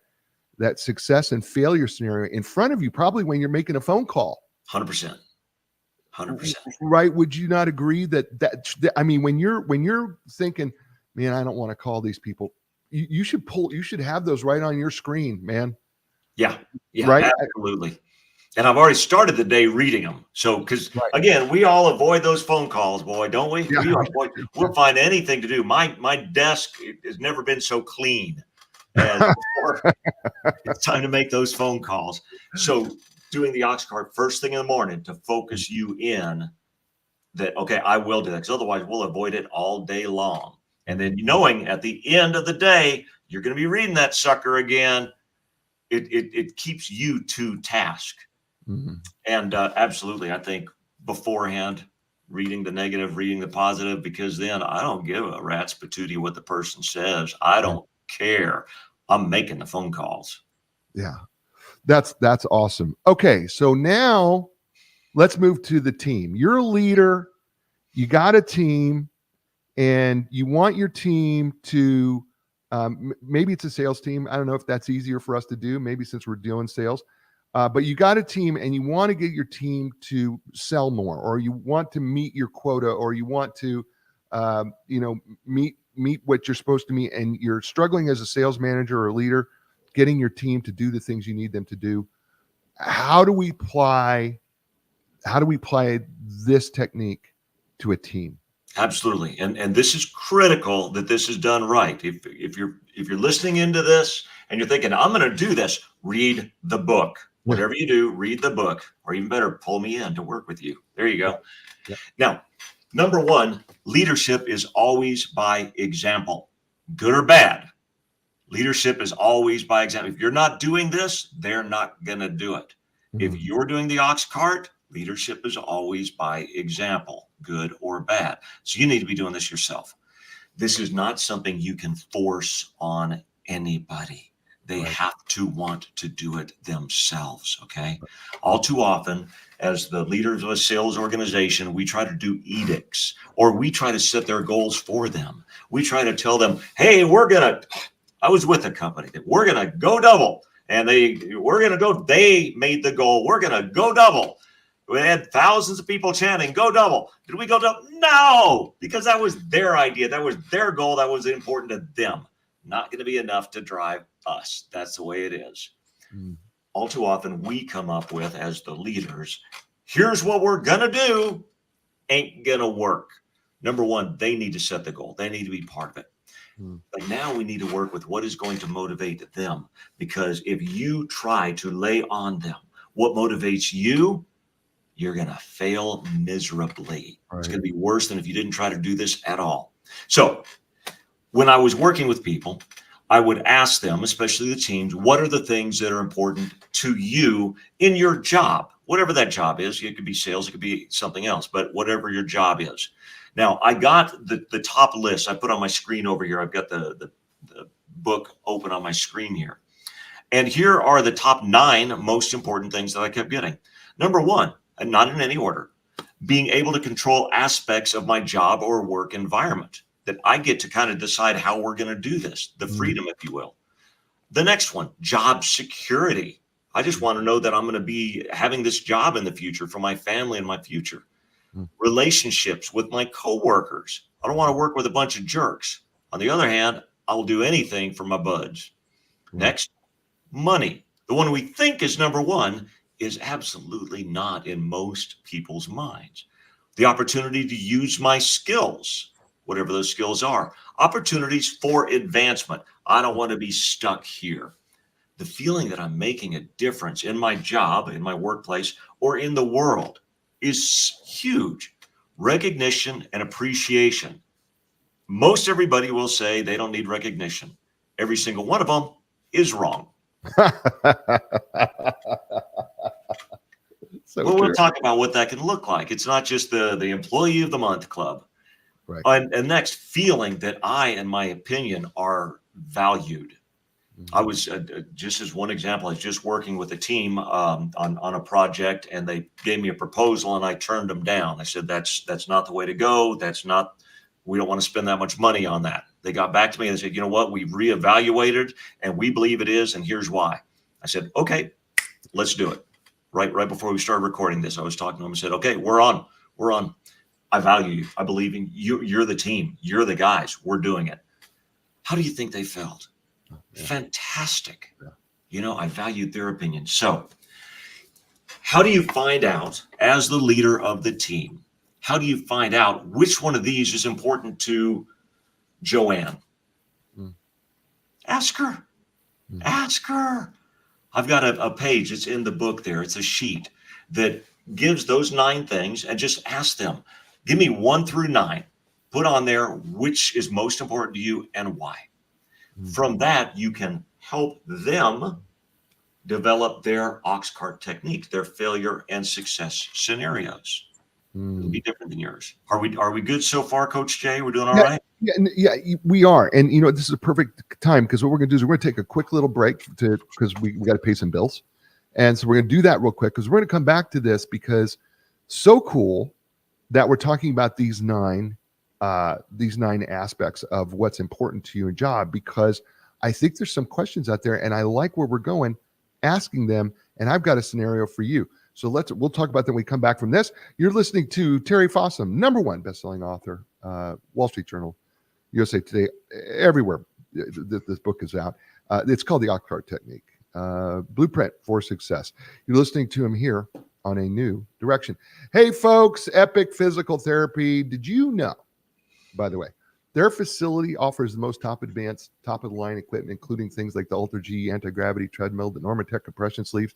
success and failure scenario in front of you, probably when you're making a phone call. 100%. Right? Would you not agree that I mean, when you're thinking, man, I don't want to call these people, you should have those right on your screen, man. Yeah. Right. Absolutely. And I've already started the day reading them. So, because again, we all avoid those phone calls, boy, don't we? Yeah. We'll find anything to do. My desk has never been so clean as before. It's time to make those phone calls. So doing the Oxcart first thing in the morning to focus you in that, okay, I will do that. Because otherwise we'll avoid it all day long. And then knowing at the end of the day, you're going to be reading that sucker again. It keeps you to task. And absolutely, I think beforehand, reading the negative, reading the positive, because then I don't give a rat's patootie what the person says. I don't care. I'm making the phone calls. Yeah, that's awesome. Okay, so now let's move to the team. You're a leader. You got a team, and you want your team to Maybe it's a sales team. I don't know if that's easier for us to do, maybe since we're doing sales. But you got a team and you want to get your team to sell more, or you want to meet your quota, or you want to, meet what you're supposed to meet, and you're struggling as a sales manager or leader, getting your team to do the things you need them to do. How do we apply this technique to a team? Absolutely. And this is critical that this is done right. If you're listening into this and you're thinking, I'm going to do this, read the book. Whatever you do, read the book, or even better, pull me in to work with you. There you go. Yeah. Now, number one, leadership is always by example, good or bad. Leadership is always by example. If you're not doing this, they're not going to do it. If you're doing the Oxcart, leadership is always by example, good or bad. So you need to be doing this yourself. This is not something you can force on anybody. They have to want to do it themselves, okay? All too often, as the leaders of a sales organization, we try to do edicts, or we try to set their goals for them. We try to tell them, hey, I was with a company that we're going to go double. And they made the goal. We're going to go double. We had thousands of people chanting, go double. Did we go double? No, because that was their idea. That was their goal. That was important to them. Not going to be enough to drive us. That's the way it is. All too often, we come up with, as the leaders, here's what we're going to do. Ain't going to work. Number one, they need to set the goal. They need to be part of it. But now we need to work with what is going to motivate them. Because if you try to lay on them what motivates you, you're going to fail miserably. It's going to be worse than if you didn't try to do this at all. So when I was working with people, I would ask them, especially the teams, what are the things that are important to you in your job? Whatever that job is. It could be sales, it could be something else, but whatever your job is. Now, I got the top list. I put on my screen over here. I've got the book open on my screen here. And here are the top 9 most important things that I kept getting. Number 1, and not in any order, being able to control aspects of my job or work environment, that I get to kind of decide how we're going to do this, the freedom, if you will. The next one, job security. I just want to know that I'm going to be having this job in the future for my family and my future. Relationships with my coworkers. I don't want to work with a bunch of jerks. On the other hand, I'll do anything for my buds. Next, money. The one we think is number 1 is absolutely not in most people's minds. The opportunity to use my skills, whatever those skills are. Opportunities for advancement. I don't want to be stuck here. The feeling that I'm making a difference in my job, in my workplace, or in the world is huge. Recognition and appreciation. Most everybody will say they don't need recognition. Every single one of them is wrong. We'll talk about what that can look like. It's not just the Employee of the Month Club. Right. And next, feeling that I and my opinion are valued. I was, just as one example, I was just working with a team on a project, and they gave me a proposal and I turned them down. I said, that's not the way to go. We don't want to spend that much money on that. They got back to me and they said, you know what, we've reevaluated and we believe it is, and here's why. I said, okay, let's do it. Right before we started recording this, I was talking to them and said, okay, we're on. I value you. I believe in you. You're the team. You're the guys. We're doing it. How do you think they felt? Fantastic. I valued their opinion. So how do you find out, as the leader of the team, how do you find out which one of these is important to Joanne? Ask her. Ask her. I've got a page. It's in the book there. It's a sheet that gives those 9 things, and just ask them, give me 1 through 9. Put on there which is most important to you and why. From that, you can help them develop their Oxcart technique, their failure and success scenarios. It'll be different than yours. Are we good so far, Coach Jay? We're doing all right? Yeah, we are. And this is a perfect time, because what we're going to do is we're going to take a quick little break because we got to pay some bills. And so we're going to do that real quick, because we're going to come back to this, because so cool that we're talking about these 9 these 9 aspects of what's important to you in job, because I think there's some questions out there and I like where we're going, asking them. And I've got a scenario for you. So we'll talk about that when we come back from this. You're listening to Terry Fossum, #1 best-selling author, Wall Street Journal, USA Today, everywhere. This book is out. It's called the Oxcart Technique, Blueprint for Success. You're listening to him here on A New Direction. Hey, folks, Epic Physical Therapy. Did you know, by the way, their facility offers the most top-advanced, top-of-the-line equipment, including things like the Ultra G anti-gravity treadmill, the Normatec compression sleeves,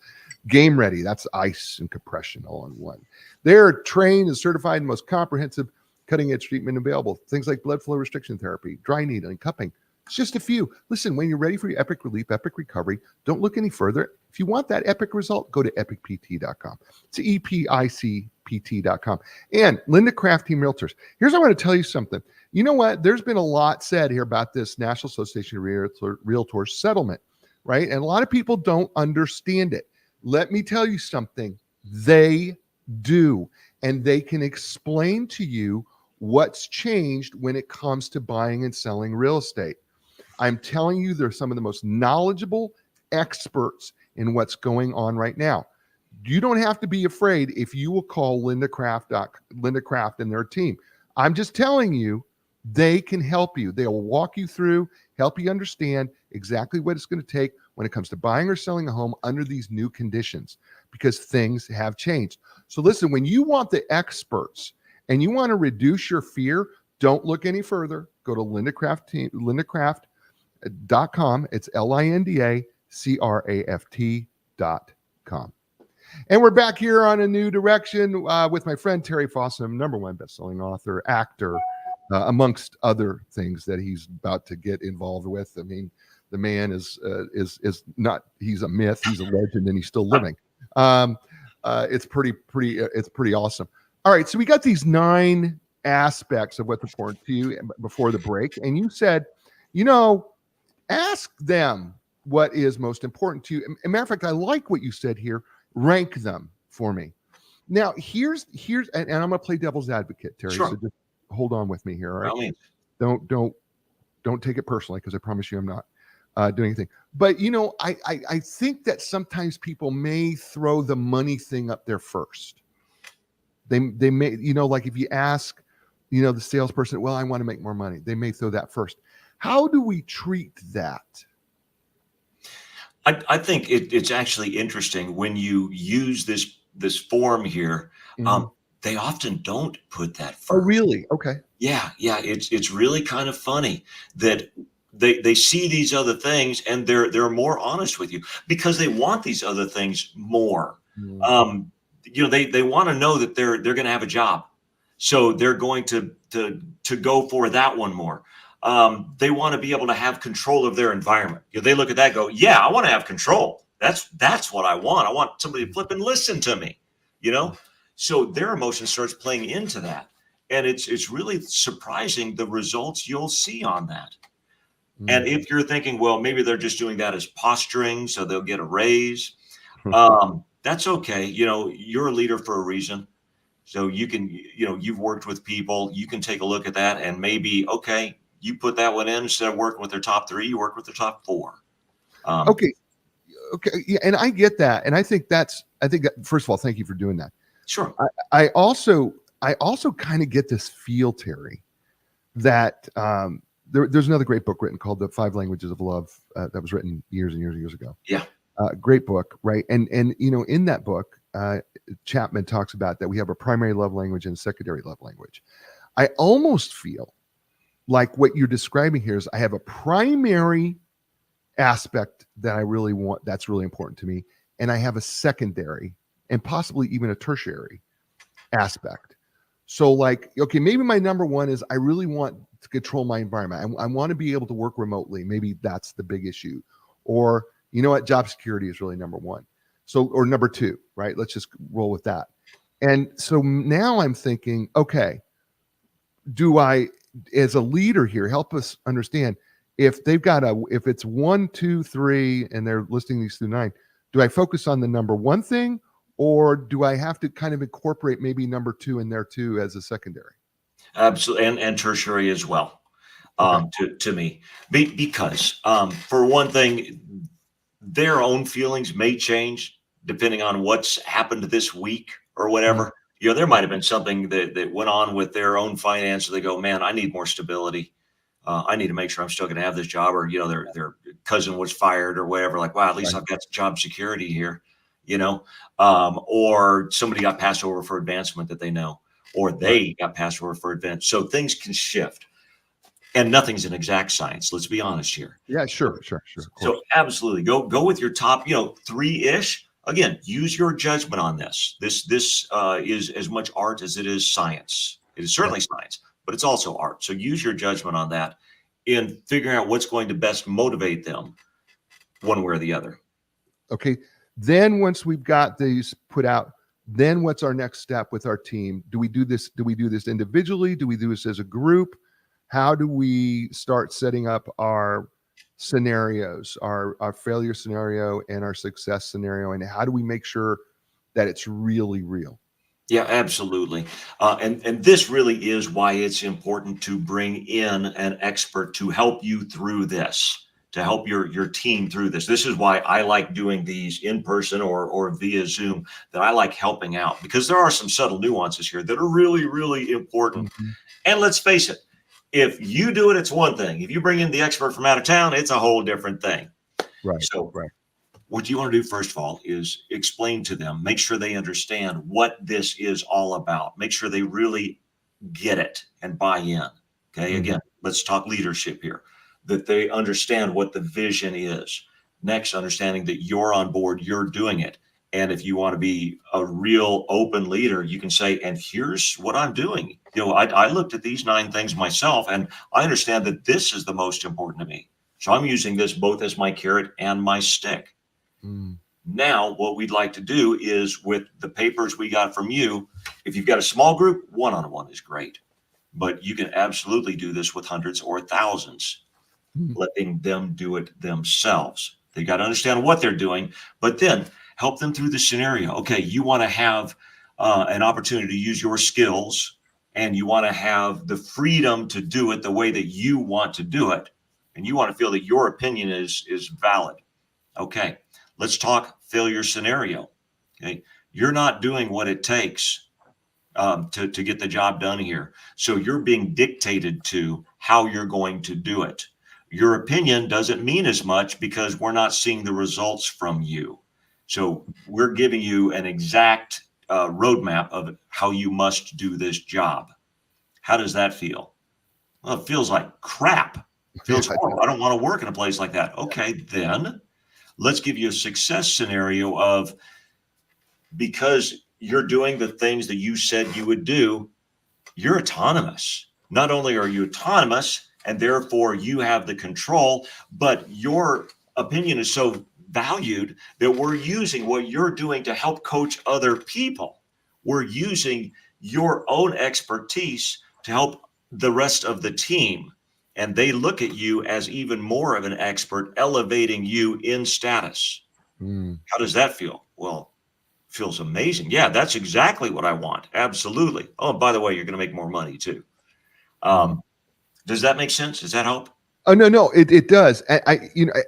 Game Ready. That's ice and compression all in one. They're trained and certified in the most comprehensive, cutting-edge treatment available. Things like blood flow restriction therapy, dry needling, cupping. It's just a few. Listen, when you're ready for your epic relief, epic recovery, don't look any further. If you want that epic result, go to epicpt.com. It's EPICPT.com. And Linda Craft Team Realtors. Here's what I want to tell you something. You know what? There's been a lot said here about this National Association of Realtors settlement, right? And a lot of people don't understand it. Let me tell you something. They do. And they can explain to you what's changed when it comes to buying and selling real estate. I'm telling you, they're some of the most knowledgeable experts in what's going on right now. You don't have to be afraid if you will call Linda Craft and their team. I'm just telling you, they can help you. They will walk you through, help you understand exactly what it's going to take when it comes to buying or selling a home under these new conditions, because things have changed. So listen, when you want the experts and you want to reduce your fear, don't look any further. Go to lindacraft.com. It's LINDACRAFT.com. And we're back here on A New Direction with my friend Terry Fossum, #1 best-selling author, actor, amongst other things that he's about to get involved with. I mean, the man is not, he's a myth, he's a legend, and he's still living. It's pretty awesome. All right, so we got these 9 aspects of what's important to you before the break, and you said, ask them what is most important to you. As a matter of fact, I like what you said here. Rank them for me. Now, here's and I'm going to play devil's advocate, Terry. Sure. So just hold on with me here, all right? By all Don't take it personally, because I promise you I'm not doing anything. But I think that sometimes people may throw the money thing up there first. They may, like if you ask, the salesperson, well, I want to make more money. They may throw that first. How do we treat that? I think it's actually interesting when you use this form here. They often don't put that first. Oh, really? Okay. Yeah. It's really kind of funny that they see these other things and they're more honest with you because they want these other things more. They want to know that they're going to have a job, so they're going to go for that one more. They want to be able to have control of their environment. They look at that and go, yeah, I want to have control. That's what I want. I want somebody to flip and listen to me, So their emotion starts playing into that. And it's really surprising the results you'll see on that. And if you're thinking, well, maybe they're just doing that as posturing, so they'll get a raise. That's okay. You're a leader for a reason. So you can, you've worked with people, you can take a look at that and maybe, okay, you put that one in instead of working with their top 3, you work with their top 4. Okay. Yeah. And I get that. And I think that, first of all, thank you for doing that. Sure. I also kind of get this feel, Terry, that there's another great book written called The 5 Languages of Love that was written years and years and years ago. Yeah. Great book. Right. And in that book, Chapman talks about that we have a primary love language and a secondary love language. I almost feel like what you're describing here is I have a primary aspect that I really want, that's really important to me. And I have a secondary and possibly even a tertiary aspect. So like, okay, maybe my #1 is I really want to control my environment. I want to be able to work remotely. Maybe that's the big issue. Or, job security is really #1. So, or #2, right? Let's just roll with that. And so now I'm thinking, okay, do I, as a leader here, help us understand if they've got if it's 1, 2, 3, and they're listing these through 9, do I focus on the #1 thing, or do I have to kind of incorporate maybe #2 in there too as a secondary? Absolutely, and tertiary as well. Okay. To me, because for one thing, their own feelings may change depending on what's happened this week or Mhm. whatever. There might have been something that went on with their own finance. They go, man, I need more stability. I need to make sure I'm still going to have this job, or their cousin was fired or whatever. Like, wow, at least Right. I've got job security here, or somebody got passed over for advancement that they know, or Right. they got passed over for advance. So things can shift, and nothing's an exact science. Let's be honest here. Yeah, So, sure, of so course. absolutely go with your top, three-ish. Again, use your judgment on this. This is as much art as it is science. It is Right. certainly science, but it's also art. So use your judgment on that in figuring out what's going to best motivate them one way or the other. Okay. Then once we've got these put out, then what's our next step with our team? Do we do this? Do we do this individually? Do we do this as a group? How do we start setting up our scenarios, our failure scenario and our success scenario? And how do we make sure that it's really real? Yeah, absolutely. And this really is why it's important to bring in an expert to help you through this, to help your team through this. This is why I like doing these in person or via Zoom, that I like helping out, because there are some subtle nuances here that are really, really important. Mhm. And let's face it, if you do it, it's one thing. If you bring in the expert from out of town, it's a whole different thing. Right, So right. what you want to do, first of all, is explain to them, make sure they understand what this is all about. Make sure they really get it and buy in. Okay. Mhm. Again, let's talk leadership here, that they understand what the vision is. Next, understanding that you're on board, you're doing it. And if you want to be a real open leader, you can say, and here's what I'm doing. I looked at these 9 things myself, and I understand that this is the most important to me. So I'm using this both as my carrot and my stick. Mm. Now, what we'd like to do is, with the papers we got from you, if you've got a small group, one-on-one is great, but you can absolutely do this with hundreds or thousands, Mm. letting them do it themselves. They got to understand what they're doing, but then help them through the scenario. Okay, you want to have an opportunity to use your skills, and you want to have the freedom to do it the way that you want to do it, and you want to feel that your opinion is valid. Okay, let's talk failure scenario. Okay, you're not doing what it takes to get the job done here. So you're being dictated to how you're going to do it. Your opinion doesn't mean as much because we're not seeing the results from you. So we're giving you an exact roadmap of how you must do this job. How does that feel? Well, it feels like crap. It Yeah, feels horrible. I don't want to work in a place like that. Okay, then let's give you a success scenario of, because you're doing the things that you said you would do, you're autonomous. Not only are you autonomous and therefore you have the control, but your opinion is so valued that we're using what you're doing to help coach other people. We're using your own expertise to help the rest of the team. And they look at you as even more of an expert, elevating you in status. Mm. How does that feel? Well, feels amazing. Yeah, that's exactly what I want. Absolutely. Oh, by the way, you're going to make more money too. Mm. Um, does that make sense? Does that help? Oh, no, it does.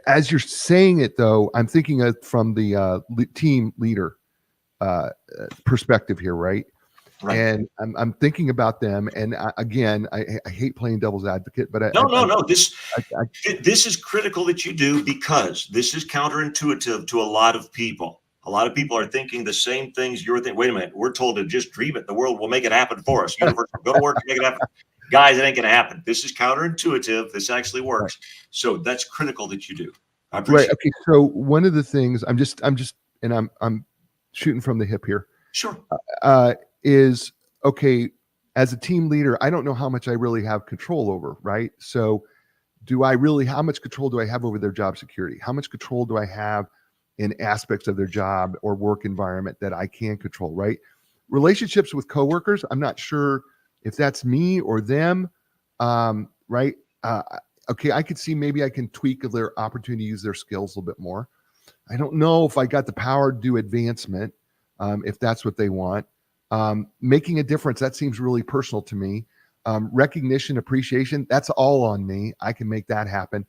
As you're saying it though, I'm thinking of from the team leader perspective here, right? Right. And I'm thinking about them, and again, I hate playing devil's advocate, but No, no, no. I This is critical that you do, because this is counterintuitive to a lot of people. A lot of people are thinking the same things you're thinking. Wait a minute, we're told to just dream it. The world will make it happen for us. Universe will go to work and make it happen. Guys, it ain't going to happen. This is counterintuitive. This actually right, works. So that's critical that you do. I right. appreciate it. Okay, so one of the things and I'm shooting from the hip here. Sure. Uh, is okay, as a team leader, I don't know how much I really have control over, right? So how much control do I have over their job security? How much control do I have in aspects of their job or work environment that I can control, right? Relationships with coworkers, I'm not sure if that's me or them, right? Okay, I could see maybe I can tweak their opportunity to use their skills a little bit more. I don't know if I got the power to do advancement, if that's what they want. Making a difference, that seems really personal to me. Recognition, appreciation, that's all on me. I can make that happen.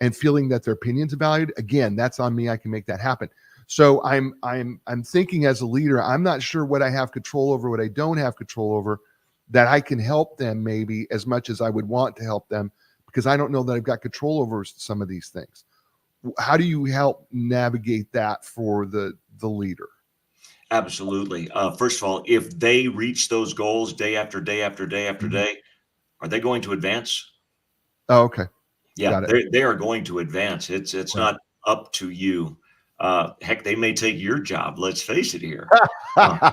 And feeling that their opinions are valued, again, that's on me. I can make that happen. So I'm thinking as a leader, I'm not sure what I have control over, what I don't have control over, that I can help them maybe as much as I would want to help them, because I don't know that I've got control over some of these things. How do you help navigate that for the leader? Absolutely. First of all, if they reach those goals day after day after day after day, are they going to advance? Oh, okay. Yeah, Got it. they are going to advance. It's Right. not up to you. Heck, they may take your job. Let's face it here. Uh,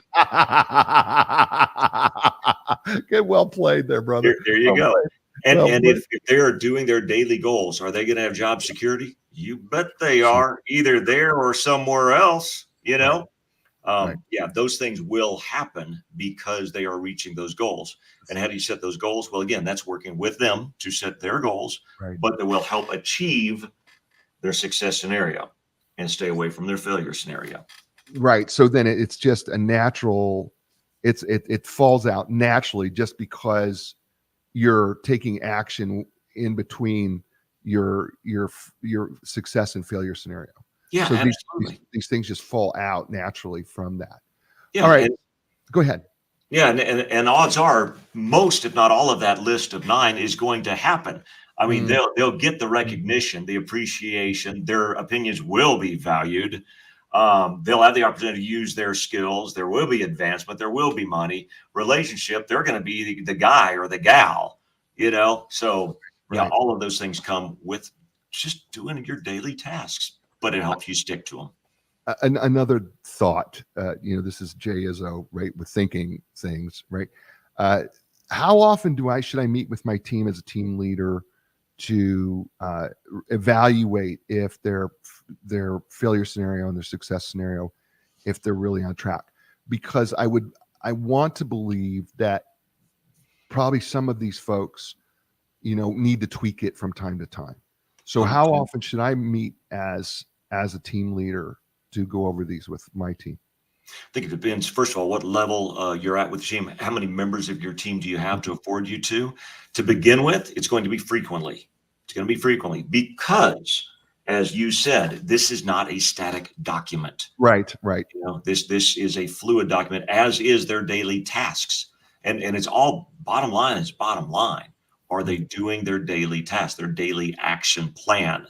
Good, well played there, brother. there you Well go. played. And Well and played. if they are doing their daily goals, are they going to have job security? You bet they Sure. are, either there or somewhere else. Right. Right. Yeah, those things will happen because they are reaching those goals. And how do you set those goals? Well, again, that's working with them to set their goals, Right. but that will help achieve their success scenario and stay away from their failure scenario. Right. So then it's just a natural, it falls out naturally just because you're taking action in between your success and failure scenario. Yeah, So absolutely. these things just fall out naturally from that. Yeah, All right, and go ahead. yeah, and odds are most, if not all, of that list of 9 is going to happen. I mean, Mm, they'll get the recognition, the appreciation. Their opinions will be valued. They'll have the opportunity to use their skills. There will be advancement. There will be money. Relationship. They're going to be the guy or the gal. So yeah, right. all of those things come with just doing your daily tasks, but it helps you stick to them. Another thought, this is Jay Izzo, right? With thinking things, right? Uh, how often should I meet with my team as a team leader to evaluate if their failure scenario and their success scenario, if they're really on track? Because I want to believe that probably some of these folks, need to tweak it from time to time. So how often should I meet as a team leader to go over these with my team? I think it depends, first of all, what level you're at with the team. How many members of your team do you have to afford you to? To begin with, it's going to be frequently. It's going to be frequently because, as you said, this is not a static document. Right. This is a fluid document, as is their daily tasks. And it's all bottom line is bottom line. Are they doing their daily tasks, their daily action plan?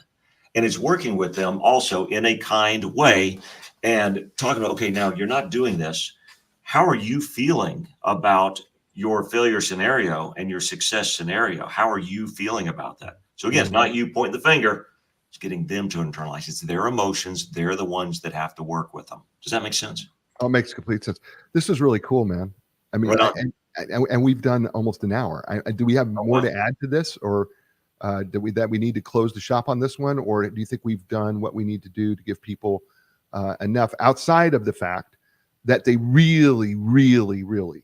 And it's working with them also in a kind way and talking about, okay, now you're not doing this. How are you feeling about your failure scenario and your success scenario? How are you feeling about that? So again, it's not you pointing the finger, it's getting them to internalize. It's their emotions. They're the ones that have to work with them. Does that make sense? Oh, it makes complete sense. This is really cool, man. I mean, Right on. and we've done almost an hour. Do we have more wow. to add to this, or do we need to close the shop on this one, or do you think we've done what we need to do to give people enough outside of the fact that they really, really, really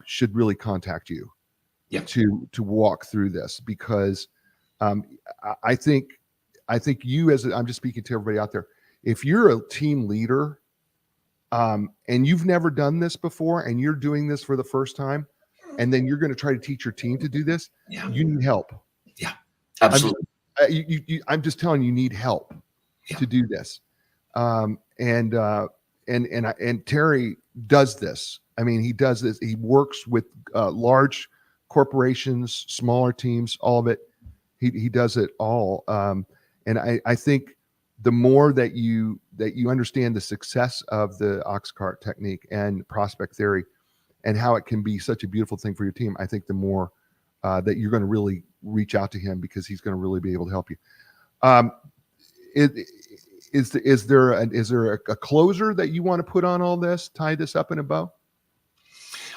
should really contact you Yeah. to walk through this? Because I think you, I'm just speaking to everybody out there, if you're a team leader and you've never done this before and you're doing this for the first time, and then you're going to try to teach your team to do this, Yeah. you need help. Yeah. Absolutely. I'm just telling you need help to do this. And Terry does this. I mean, he does this. He works with large corporations, smaller teams, all of it. He does it all. And I think the more that you understand the success of the Oxcart technique and prospect theory and how it can be such a beautiful thing for your team, I think the more that you're going to really reach out to him, because he's going to really be able to help you. Is there a closer that you want to put on all this, tie this up in a bow?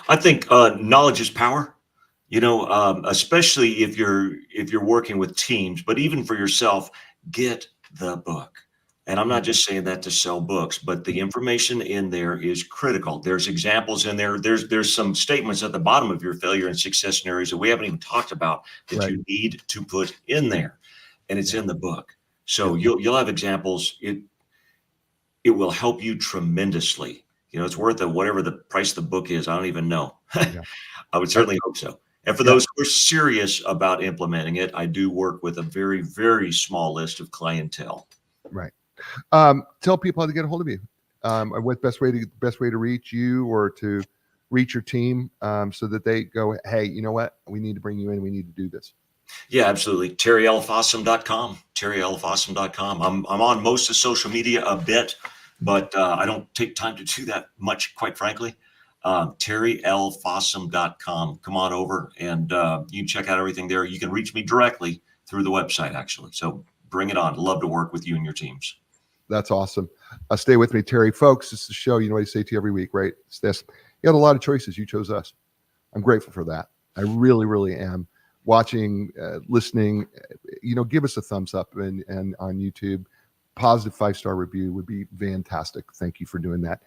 I think knowledge is power. Especially if you're working with teams, but even for yourself, get the book. And I'm not just saying that to sell books, but the information in there is critical. There's examples in there. There's some statements at the bottom of your failure and success scenarios that we haven't even talked about that you need to put in there, and it's in the book. So you'll have examples. It will help you tremendously. It's worth whatever the price of the book is. I don't even know. I would certainly hope so. And for those who are serious about implementing it, I do work with a very, very small list of clientele. Right. Tell people how to get a hold of you. What best way to reach you or to reach your team, so that they go, hey, you know what? We need to bring you in. We need to do this. Yeah, absolutely. TerryLFossum.com. TerryLFossum.com. I'm on most of social media a bit, but I don't take time to do that much, quite frankly. TerryLFossum.com. Come on over and you can check out everything there. You can reach me directly through the website, actually. So bring it on. Love to work with you and your teams. That's awesome. Stay with me, Terry. Folks, this is the show. You know what I say to you every week, right? It's this. You had a lot of choices. You chose us. I'm grateful for that. I really, really am. Watching, listening, give us a thumbs up and on YouTube. Positive 5-star review would be fantastic. Thank you for doing that.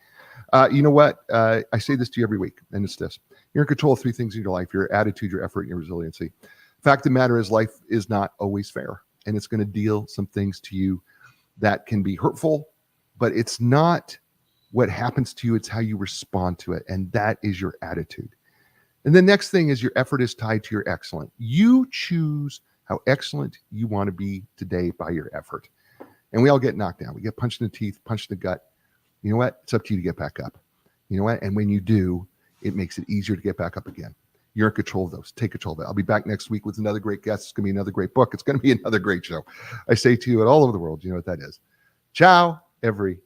You know what? I say this to you every week, and it's this. You're in control of 3 things in your life: your attitude, your effort, and your resiliency. Fact of the matter is, life is not always fair, and it's going to deal some things to you that can be hurtful, but it's not what happens to you. It's how you respond to it, and that is your attitude. And the next thing is your effort is tied to your excellent. You choose how excellent you want to be today by your effort. And we all get knocked down. We get punched in the teeth, punched in the gut. You know what? It's up to you to get back up. You know what? And when you do, it makes it easier to get back up again. You're in control of those. Take control of it. I'll be back next week with another great guest. It's going to be another great book. It's going to be another great show. I say to you at all over the world, you know what that is. Ciao, everybody.